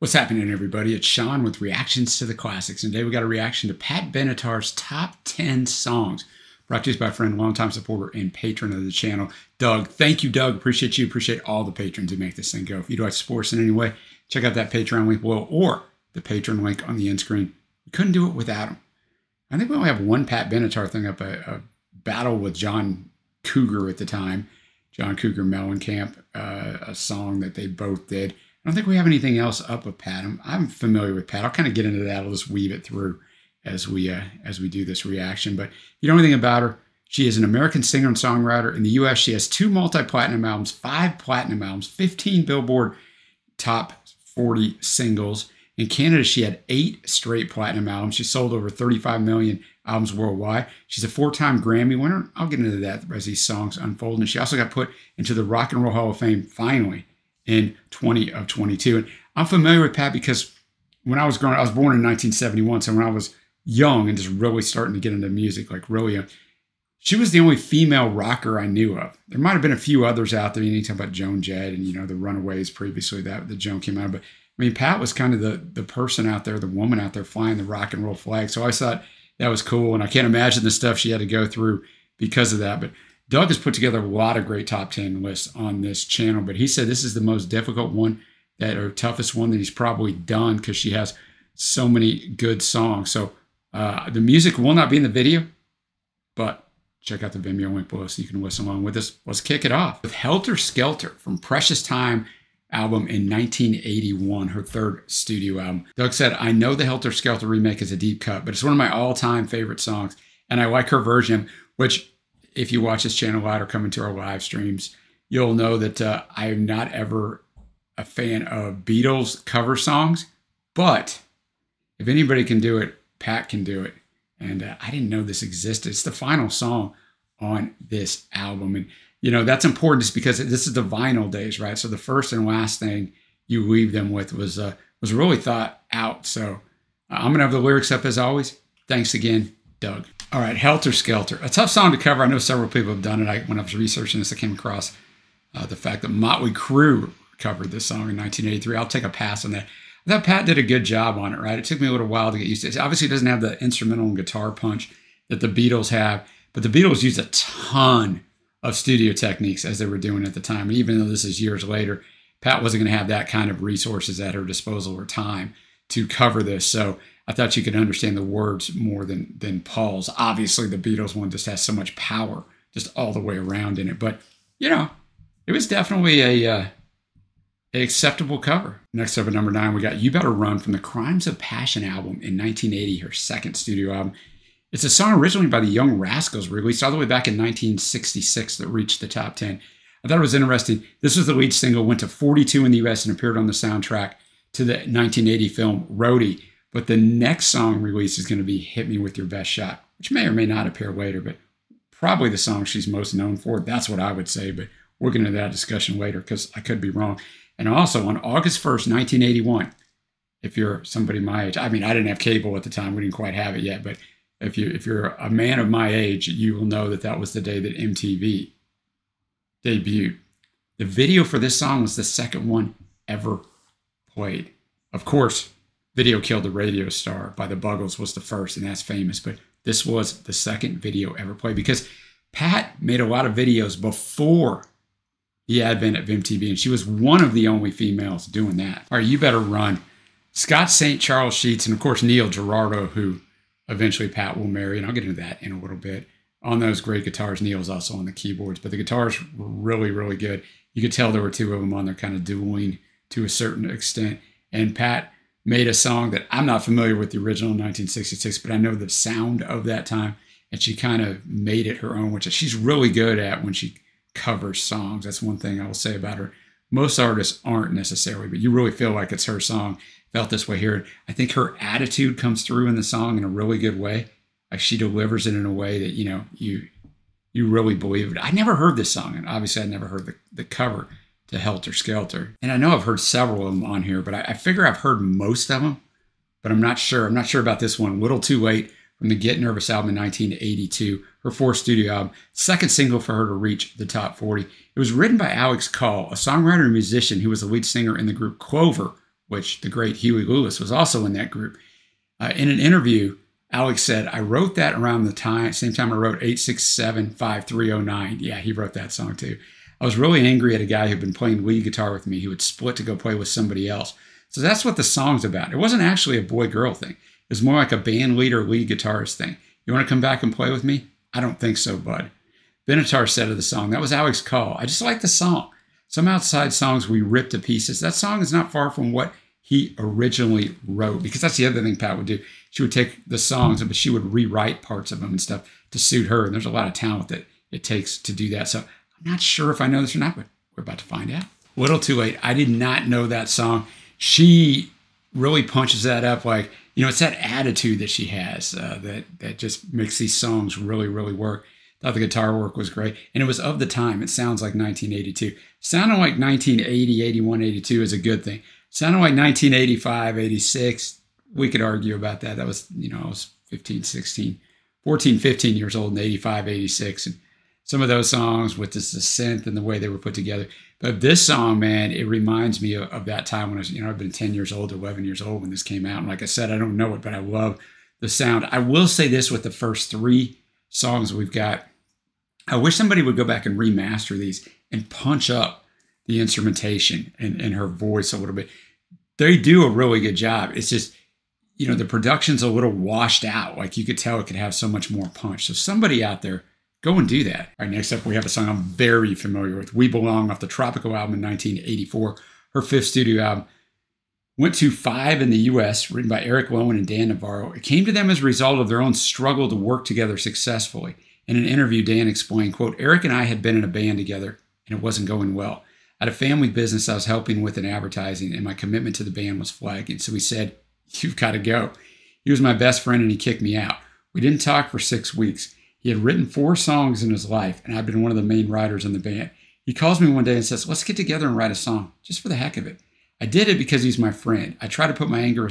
What's happening, everybody? It's Sean with Reactions to the Classics. And today we got a reaction to Pat Benatar's Top 10 Songs. Brought to us by a friend, longtime supporter, and patron of the channel, Doug. Thank you, Doug. Appreciate you. Appreciate all the patrons who make this thing go. If you'd like to support us in any way, check out that Patreon link below or the Patreon link on the end screen. We couldn't do it without him. I think we only have one Pat Benatar thing up, a battle with John Cougar at the time. John Cougar Mellencamp, a song that they both did. I don't think we have anything else up with Pat. I'm familiar with Pat. I'll kind of get into that. I'll just weave it through as we do this reaction. But if you know anything about her, she is an American singer and songwriter. In the U.S., she has 2 multi-platinum albums, 5 platinum albums, 15 Billboard Top 40 singles. In Canada, she had 8 straight platinum albums. She sold over 35 million albums worldwide. She's a 4-time Grammy winner. I'll get into that as these songs unfold. And she also got put into the Rock and Roll Hall of Fame, finally, in 2022. And I'm familiar with Pat because when I was growing up, I was born in 1971. So when I was young and just really starting to get into music, like really young, she was the only female rocker I knew of. There might have been a few others out there. You need to talk about Joan Jett and, you know, the Runaways previously that Joan came out of. But I mean, Pat was kind of the person out there, the woman out there flying the rock and roll flag. So I thought that was cool. And I can't imagine the stuff she had to go through because of that. But Doug has put together a lot of great top 10 lists on this channel, but he said this is the most difficult one, or toughest one that he's probably done because she has so many good songs. So the music will not be in the video, but check out the Vimeo link below so you can listen along with us. Let's kick it off with Helter Skelter from Precious Time album in 1981, her 3rd studio album. Doug said, I know the Helter Skelter remake is a deep cut, but it's one of my all-time favorite songs, and I like her version, which, if you watch this channel live or come into our live streams, you'll know that I am not ever a fan of Beatles cover songs, but if anybody can do it, Pat can do it. And I didn't know this existed. It's the final song on this album. And, you know, that's important just because this is the vinyl days, right? So the first and last thing you leave them with was really thought out. So I'm going to have the lyrics up as always. Thanks again, Doug. All right, Helter Skelter. A tough song to cover. I know several people have done it. When I was researching this, I came across the fact that Motley Crue covered this song in 1983. I'll take a pass on that. I thought Pat did a good job on it, right? It took me a little while to get used to it. Obviously, it doesn't have the instrumental and guitar punch that the Beatles have, but the Beatles used a ton of studio techniques as they were doing at the time. And even though this is years later, Pat wasn't going to have that kind of resources at her disposal or time to cover this. So I thought you could understand the words more than Paul's. Obviously, the Beatles one just has so much power just all the way around in it. But, you know, it was definitely a acceptable cover. Next up at number 9, we got You Better Run from the Crimes of Passion album in 1980, her 2nd studio album. It's a song originally by the Young Rascals, released all the way back in 1966 that reached the top 10. I thought it was interesting. This was the lead single, went to 42 in the US and appeared on the soundtrack to the 1980 film Roadie. But the next song released is going to be Hit Me With Your Best Shot, which may or may not appear later, but probably the song she's most known for. That's what I would say, but we'll get into that discussion later because I could be wrong. And also on August 1st, 1981, if you're somebody my age, I mean, I didn't have cable at the time. We didn't quite have it yet, but if you're a man of my age, you will know that that was the day that MTV debuted. The video for this song was the 2nd one ever played. Of course, Video Killed the Radio Star by the Buggles was the first, and that's famous. But this was the 2nd video ever played because Pat made a lot of videos before the advent of MTV, and she was one of the only females doing that. All right, You Better Run. Scott St. Charles Sheets, and of course Neil Giraldo, who eventually Pat will marry, and I'll get into that in a little bit. On those great guitars, Neil's also on the keyboards, but the guitars were really, really good. You could tell there were 2 of them on there kind of dueling to a certain extent, and Pat made a song that I'm not familiar with the original in 1966, but I know the sound of that time, and she kind of made it her own, which she's really good at when she covers songs. That's one thing I will say about her. Most artists aren't necessarily, but you really feel like it's her song. Felt this way here. I think her attitude comes through in the song in a really good way. Like she delivers it in a way that, you know, you really believe it. I never heard this song, and obviously I never heard the cover to Helter Skelter. And I know I've heard several of them on here, but I figure I've heard most of them, but I'm not sure. I'm not sure about this one. Little Too Late from the Get Nervous album in 1982, her 4th studio album, 2nd single for her to reach the top 40. It was written by Alex Call, a songwriter and musician who was the lead singer in the group Clover which the great Huey Lewis was also in that group. In an interview, Alex said, I wrote that around the same time I wrote 8675309. Yeah, he wrote that song too. I was really angry at a guy who'd been playing lead guitar with me who would split to go play with somebody else. So that's what the song's about. It wasn't actually a boy-girl thing. It was more like a band leader, lead guitarist thing. You want to come back and play with me? I don't think so, bud. Benatar said of the song, that was Alex's call. I just like the song. Some outside songs we rip to pieces. That song is not far from what he originally wrote, because that's the other thing Pat would do. She would take the songs, but she would rewrite parts of them and stuff to suit her. And there's a lot of talent that it takes to do that. So I'm not sure if I know this or not, but we're about to find out. Little Too Late. I did not know that song. She really punches that up like, it's that attitude that she has that just makes these songs really, really work. Thought the guitar work was great. And it was of the time. It sounds like 1982. Sounding like 1980, 81, 82 is a good thing. Sounding like 1985, 86, we could argue about that. That was, I was 15, 16, 14, 15 years old in 85, 86. And some of those songs with the synth and the way they were put together. But this song, man, it reminds me of that time when I was, I've been 10 years old, 11 years old when this came out. And like I said, I don't know it, but I love the sound. I will say this with the first 3 songs we've got. I wish somebody would go back and remaster these and punch up the instrumentation and her voice a little bit. They do a really good job. It's just, the production's a little washed out. Like you could tell it could have so much more punch. So somebody out there, go and do that. All right, next up we have a song I'm very familiar with. We Belong off the Tropical album in 1984, her 5th studio album. Went to 5 in the U.S., written by Eric Lowen and Dan Navarro. It came to them as a result of their own struggle to work together successfully. In an interview, Dan explained, quote, Eric and I had been in a band together, and it wasn't going well. I had a family business I was helping with in advertising, and my commitment to the band was flagging. So he said, you've got to go. He was my best friend, and he kicked me out. We didn't talk for 6 weeks. He had written 4 songs in his life, and I'd been one of the main writers in the band. He calls me one day and says, let's get together and write a song, just for the heck of it. I did it because he's my friend. I try to put my anger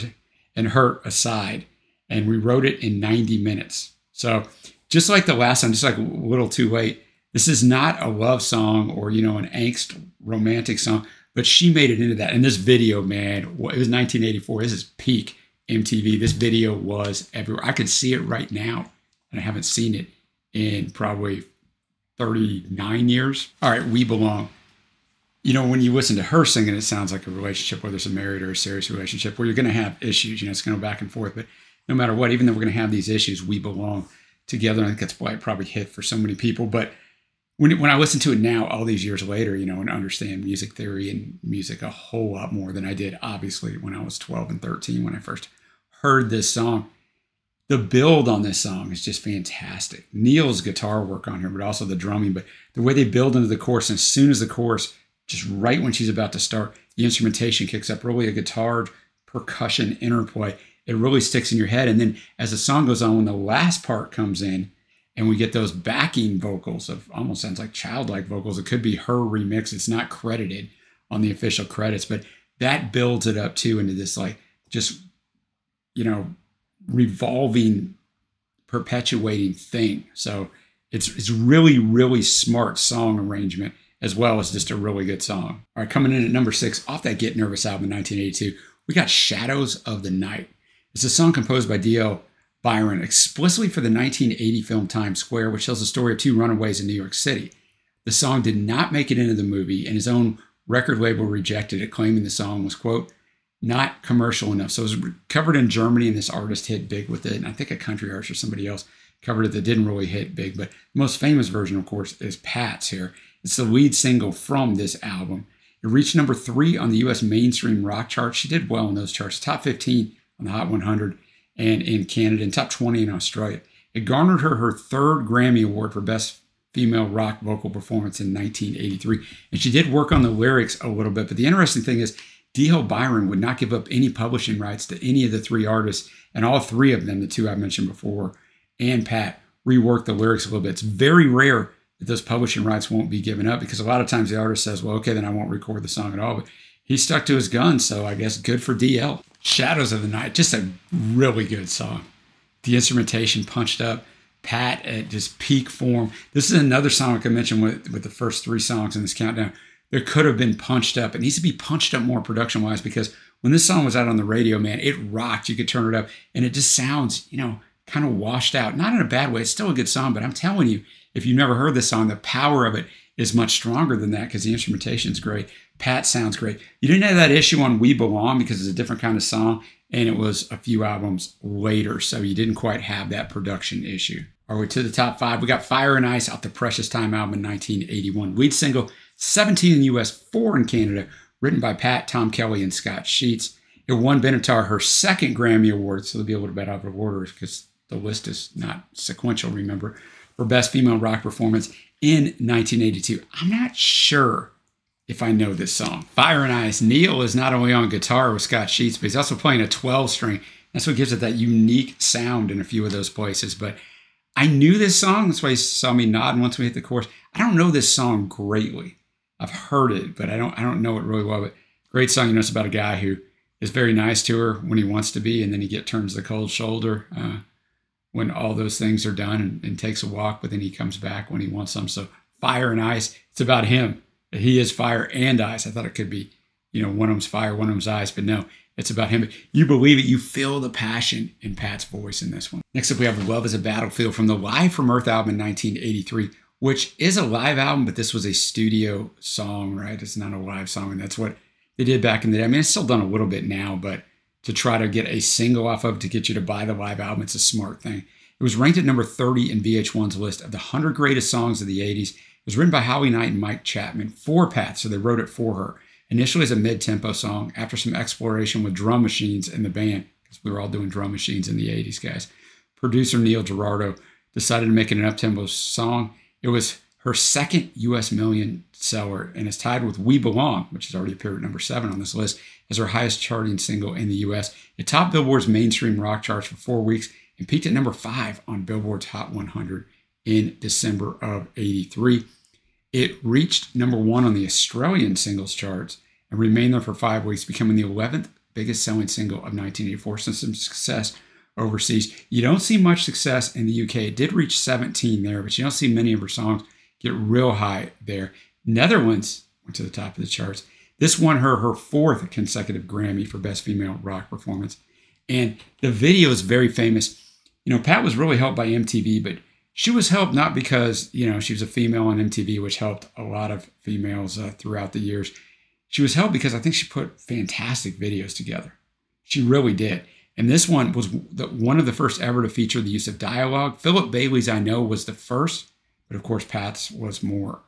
and hurt aside, and we wrote it in 90 minutes. So just like the last song, just like A Little Too Late, this is not a love song or, an angst romantic song, but she made it into that. And this video, man, it was 1984. This is peak MTV. This video was everywhere. I could see it right now, and I haven't seen it in probably 39 years. All right, We Belong. When you listen to her singing, it sounds like a relationship, whether it's a married or a serious relationship, where you're going to have issues. It's going to go back and forth. But no matter what, even though we're going to have these issues, we belong together. I think that's why it probably hit for so many people. But when I listen to it now, all these years later, and understand music theory and music a whole lot more than I did, obviously, when I was 12 and 13, when I first heard this song. The build on this song is just fantastic. Neil's guitar work on here, but also the drumming. But the way they build into the chorus, and as soon as the chorus, just right when she's about to start, the instrumentation kicks up, really a guitar percussion interplay. It really sticks in your head. And then as the song goes on, when the last part comes in and we get those backing vocals of almost sounds like childlike vocals, it could be her remix. It's not credited on the official credits, but that builds it up too into this like just, revolving, perpetuating thing. So it's really, really smart song arrangement, as well as just a really good song. All right, coming in at number 6 off that Get Nervous album in 1982, we got Shadows of the Night. It's a song composed by D.L. Byron explicitly for the 1980 film Times Square, which tells the story of 2 runaways in New York City. The song did not make it into the movie, and his own record label rejected it, claiming the song was, quote, not commercial enough. So it was covered in Germany, and this artist hit big with it. And I think a country artist or somebody else covered it that didn't really hit big. But the most famous version, of course, is Pat's here. It's the lead single from this album. It reached number 3 on the U.S. mainstream rock chart. She did well in those charts, top 15 on the Hot 100 and in Canada, and top 20 in Australia. It garnered her 3rd Grammy Award for Best Female Rock Vocal Performance in 1983. And she did work on the lyrics a little bit. But the interesting thing is, D.L. Byron would not give up any publishing rights to any of the 3 artists, and all 3 of them, the 2 I mentioned before, and Pat, reworked the lyrics a little bit. It's very rare that those publishing rights won't be given up, because a lot of times the artist says, well, okay, then I won't record the song at all. But he stuck to his guns, so I guess good for DL. Shadows of the Night, just a really good song. The instrumentation punched up. Pat at just peak form. This is another song I can mention with the first 3 songs in this countdown. There could have been punched up. It needs to be punched up more production-wise, because when this song was out on the radio, man, it rocked. You could turn it up, and it just sounds, you know, kind of washed out. Not in a bad way. It's still a good song, but I'm telling you, if you've never heard this song, the power of it is much stronger than that because the instrumentation is great. Pat sounds great. You didn't have that issue on We Belong because it's a different kind of song, and it was a few albums later, so you didn't quite have that production issue. All right, to the top 5. We got Fire and Ice off the Precious Time album in 1981. Lead single, 17 in the U.S., 4 in Canada, written by Pat, Tom Kelly, and Scott Sheets. It won Benatar her second Grammy Award, so they'll be a little bit out of order because the list is not sequential, remember, for Best Female Rock Performance in 1982. I'm not sure if I know this song. Fire and Ice. Neil is not only on guitar with Scott Sheets, but he's also playing a 12-string. That's what gives it that unique sound in a few of those places. But I knew this song. That's why you saw me nodding once we hit the chorus. I don't know this song greatly. I've heard it, but I don't know it really well. But great song. You know, it's about a guy who is very nice to her when he wants to be, and then he turns the cold shoulder when all those things are done and takes a walk, but then he comes back when he wants some. So Fire and Ice, it's about him. He is fire and ice. I thought it could be, you know, one of them's fire, one of them's ice, but no, it's about him. You believe it. You feel the passion in Pat's voice in this one. Next up, we have Love is a Battlefield from the Live from Earth album in 1983, which is a live album, but this was a studio song, right? It's not a live song, and that's what they did back in the day. I mean, it's still done a little bit now, but to try to get a single off of to get you to buy the live album, it's a smart thing. It was ranked at number 30 in VH1's list of the 100 greatest songs of the 80s. It was written by Howie Knight and Mike Chapman for Pat, so they wrote it for her. Initially as a mid-tempo song, after some exploration with drum machines in the band, because we were all doing drum machines in the 80s, guys. Producer Neil Girardo decided to make it an up-tempo song. It was her second U.S. million seller, and is tied with We Belong, which has already appeared at number 7 on this list, as her highest charting single in the U.S. It topped Billboard's mainstream rock charts for 4 weeks and peaked at number 5 on Billboard's Hot 100 in December of '83. It reached number 1 on the Australian singles charts and remained there for 5 weeks, becoming the 11th biggest selling single of 1984, since some success overseas. You don't see much success in the UK. It did reach 17 there, but you don't see many of her songs get real high there. Netherlands went to the top of the charts. This won her 4th consecutive Grammy for Best Female Rock Performance. And the video is very famous. You know, Pat was really helped by MTV, but she was helped not because, you know, she was a female on MTV, which helped a lot of females throughout the years. She was helped because I think she put fantastic videos together. She really did. And this one was one of the first ever to feature the use of dialogue. Philip Bailey's I Know was the first, but of course Pat's was more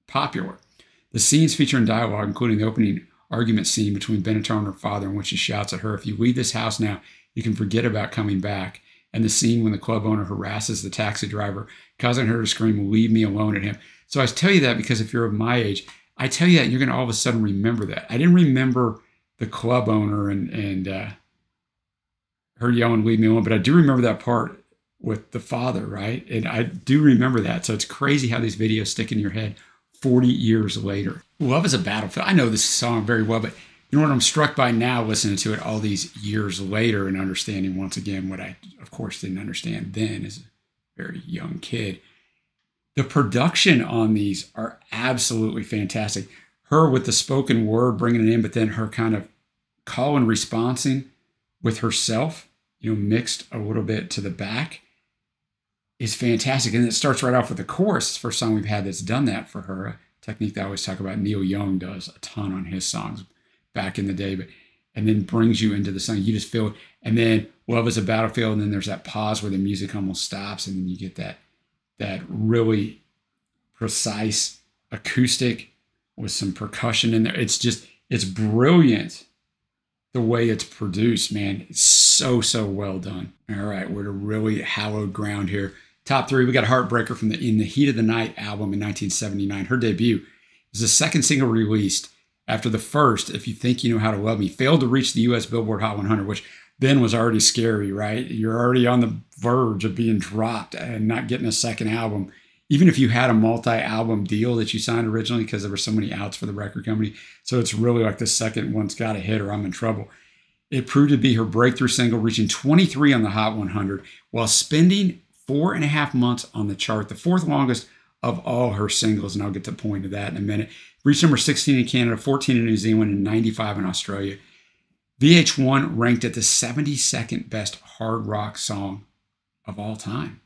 popular. The scenes featuring dialogue, including the opening argument scene between Benatar and her father, in which he shouts at her, "If you leave this house now, you can forget about coming back." And the scene when the club owner harasses the taxi driver, causing her to scream, "Leave me alone" at him. So I tell you that because if you're of my age, I tell you that and you're going to all of a sudden remember that. I didn't remember the club owner and her yelling, "Leave me alone," but I do remember that part with the father, right? And I do remember that. So it's crazy how these videos stick in your head 40 years later. Love is a Battlefield. I know this song very well, but you know what I'm struck by now, listening to it all these years later and understanding once again what I, of course, didn't understand then as a very young kid. The production on these are absolutely fantastic. Her with the spoken word, bringing it in, but then her kind of call and responding with herself, you know, mixed a little bit to the back, is fantastic. And it starts right off with the chorus. It's the first song we've had that's done that for her. A technique that I always talk about. Neil Young does a ton on his songs back in the day, and then brings you into the song. You just feel it. And then Love is a Battlefield, and then there's that pause where the music almost stops, and then you get that really precise acoustic with some percussion in there. It's brilliant the way it's produced, man. It's so well done. All right, we're to really hallowed ground here. Top 3, we got Heartbreaker from the In the Heat of the Night album in 1979. Her debut was the second single released after the first, If You Think You Know How to Love Me, failed to reach the U.S. Billboard Hot 100, which then was already scary, right? You're already on the verge of being dropped and not getting a second album, even if you had a multi-album deal that you signed originally, because there were so many outs for the record company. So it's really like the second one's got to hit or I'm in trouble. It proved to be her breakthrough single, reaching 23 on the Hot 100 while spending 4.5 months on the chart, the 4th longest of all her singles, and I'll get to the point of that in a minute. Reached number 16 in Canada, 14 in New Zealand, and 95 in Australia. VH1 ranked it the 72nd best hard rock song of all time.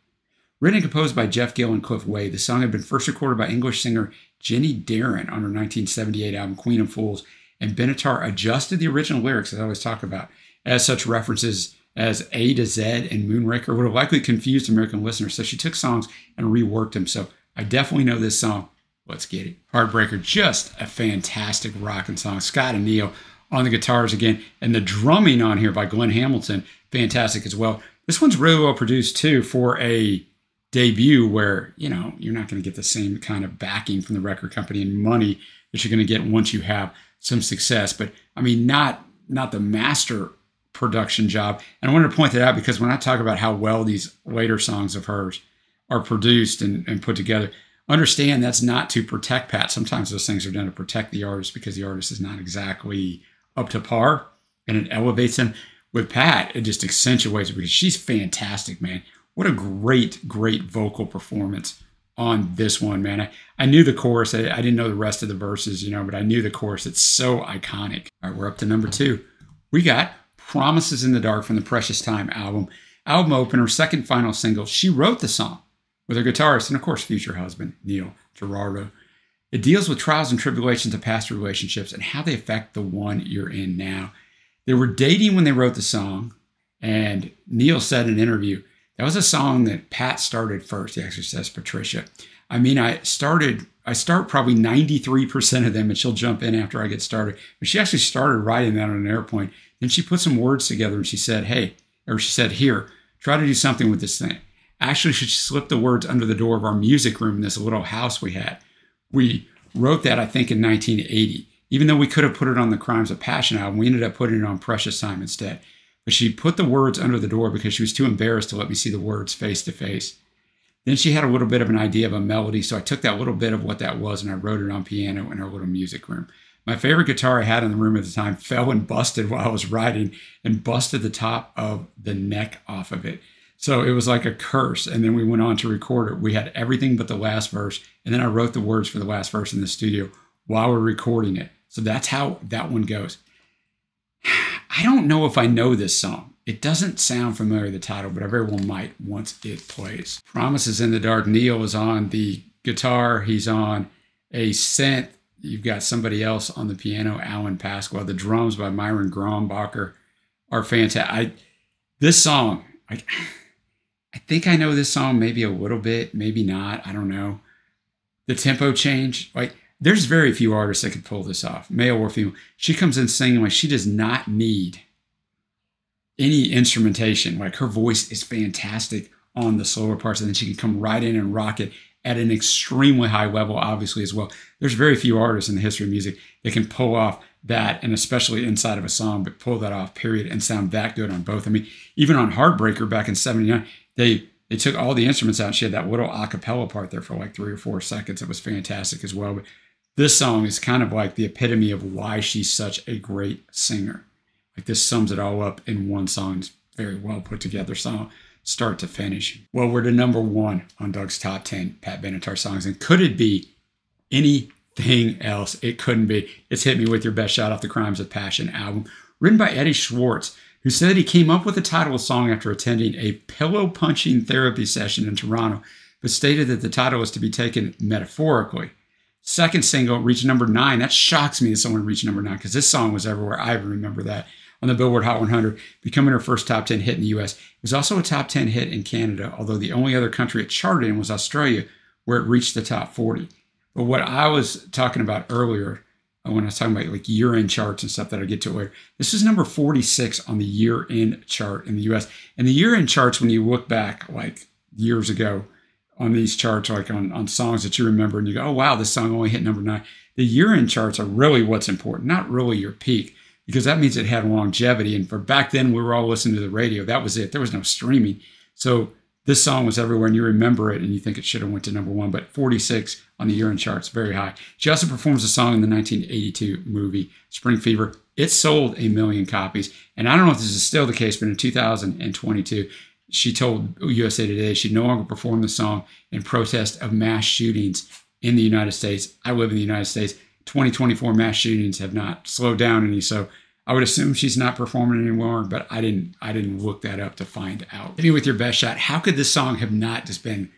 Written and composed by Jeff Gill and Cliff Wade, the song had been first recorded by English singer Jenny Darren on her 1978 album Queen of Fools, and Benatar adjusted the original lyrics, as I always talk about. As such, references as A to Z and Moonraker would have likely confused American listeners, so she took songs and reworked them. So I definitely know this song. Let's get it. Heartbreaker, just a fantastic rocking song. Scott and Neil on the guitars again, and the drumming on here by Glenn Hamilton, fantastic as well. This one's really well produced too for a debut where, you know, you're not going to get the same kind of backing from the record company and money that you're going to get once you have some success. But I mean, not the master production job. And I wanted to point that out because when I talk about how well these later songs of hers are produced and put together, understand that's not to protect Pat. Sometimes those things are done to protect the artist because the artist is not exactly up to par, and it elevates them. With Pat, it just accentuates it because she's fantastic, man. What a great vocal performance on this one, man. I knew the chorus. I didn't know the rest of the verses, you know, but I knew the chorus. It's so iconic. All right, we're up to number 2. We got Promises in the Dark from the Precious Time album. Album opener, second final single. She wrote the song with her guitarist and, of course, future husband, Neil Giraldo. It deals with trials and tribulations of past relationships and how they affect the one you're in now. They were dating when they wrote the song, and Neil said in an interview, that was a song that Pat started first. He actually says Patricia. I mean, I start probably 93% of them, and she'll jump in after I get started. But she actually started writing that on an airplane. Then she put some words together, and she said, here, try to do something with this thing. Actually, she slipped the words under the door of our music room in this little house we had. We wrote that, I think, in 1980. Even though we could have put it on the Crimes of Passion album, we ended up putting it on Precious Time instead. But she put the words under the door because she was too embarrassed to let me see the words face to face. Then she had a little bit of an idea of a melody, so I took that little bit of what that was and I wrote it on piano in our little music room. My favorite guitar I had in the room at the time fell and busted while I was writing and busted the top of the neck off of it. So it was like a curse. And then we went on to record it. We had everything but the last verse. And then I wrote the words for the last verse in the studio while we're recording it. So that's how that one goes. I don't know if I know this song. It doesn't sound familiar, the title, but I very well might once it plays. Promises in the Dark. Neil is on the guitar. He's on a synth. You've got somebody else on the piano, Alan Pasqua. The drums by Myron Grombacher are fantastic. This song, I think I know this song maybe a little bit, maybe not. I don't know. The tempo change, like there's very few artists that could pull this off, male or female. She comes in singing like she does not need any instrumentation. Like her voice is fantastic on the slower parts, and then she can come right in and rock it at an extremely high level, obviously, as well. There's very few artists in the history of music that can pull off that, and especially inside of a song, but pull that off, period, and sound that good on both. I mean, even on Heartbreaker back in '79, they took all the instruments out, and she had that little a cappella part there for like 3 or 4 seconds. It was fantastic as well. But this song is kind of like the epitome of why she's such a great singer. Like this sums it all up in one song. It's a very well put together song, start to finish. Well, we're to number 1 on Doug's top 10 Pat Benatar songs. And could it be anything else? It couldn't be. It's Hit Me With Your Best Shot off the Crimes of Passion album, written by Eddie Schwartz, who said he came up with the title of the song after attending a pillow punching therapy session in Toronto, but stated that the title was to be taken metaphorically. Second single reached number 9. That shocks me that someone reached number 9 because this song was everywhere. I remember that on the Billboard Hot 100, becoming her first top 10 hit in the U.S. It was also a top 10 hit in Canada, although the only other country it charted in was Australia, where it reached the top 40. But what I was talking about earlier, when I was talking about like year-end charts and stuff that I'll get to later, this is number 46 on the year-end chart in the U.S. And the year-end charts, when you look back like years ago on these charts, like on songs that you remember, and you go, oh, wow, this song only hit number 9. The year-end charts are really what's important, not really your peak, because that means it had longevity. And for back then, we were all listening to the radio. That was it. There was no streaming. So this song was everywhere, and you remember it, and you think it should have went to number 1. But 46 on the year-end charts, very high. She also performs the song in the 1982 movie Spring Fever. It sold 1 million copies. And I don't know if this is still the case, but in 2022, she told USA Today she'd no longer perform the song in protest of mass shootings in the United States. I live in the United States. 2024 mass shootings have not slowed down any. So I would assume she's not performing anymore, but I didn't look that up to find out. Hit me with your best shot. How could this song have not just been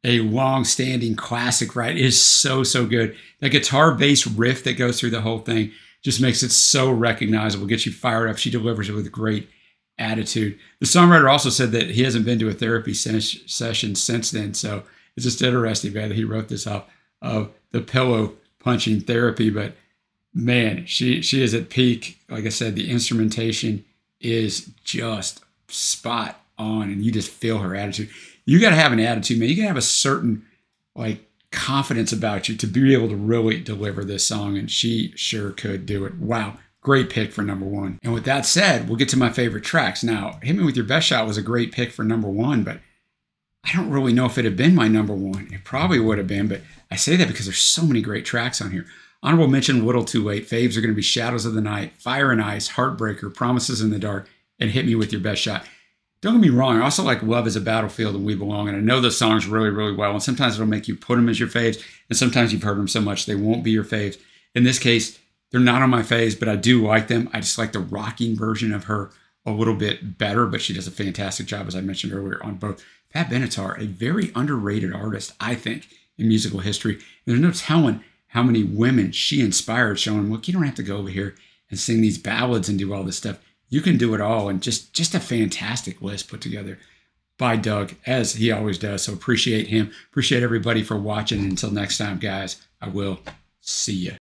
a long-standing classic, right? It is so, so good. The guitar-bass riff that goes through the whole thing just makes it so recognizable, gets you fired up. She delivers it with great attitude. The songwriter also said that he hasn't been to a therapy session since then, so it's just interesting, man, that he wrote this off of the pillow punching therapy. But man, she is at peak. Like I said, the instrumentation is just spot on, and you just feel her attitude. You got to have an attitude, man. You got to have a certain like confidence about you to be able to really deliver this song, and she sure could do it. Wow, great pick for number one. And with that said, we'll get to my favorite tracks. Now, Hit Me With Your Best Shot was a great pick for number one, but I don't really know if it had been my number one. It probably would have been, but I say that because there's so many great tracks on here. Honorable mention, A Little Too Late. Faves are going to be Shadows of the Night, Fire and Ice, Heartbreaker, Promises in the Dark, and Hit Me With Your Best Shot. Don't get me wrong, I also like Love Is a Battlefield and We Belong, and I know those songs really, really well, and sometimes it'll make you put them as your faves, and sometimes you've heard them so much they won't be your faves. In this case, they're not on my faves, but I do like them. I just like the rocking version of her a little bit better, but she does a fantastic job, as I mentioned earlier, on both. Pat Benatar, a very underrated artist, I think, in musical history. And there's no telling how many women she inspired, showing, look, you don't have to go over here and sing these ballads and do all this stuff. You can do it all, and just a fantastic list put together by Doug, as he always does. So appreciate him. Appreciate everybody for watching. And until next time, guys, I will see you.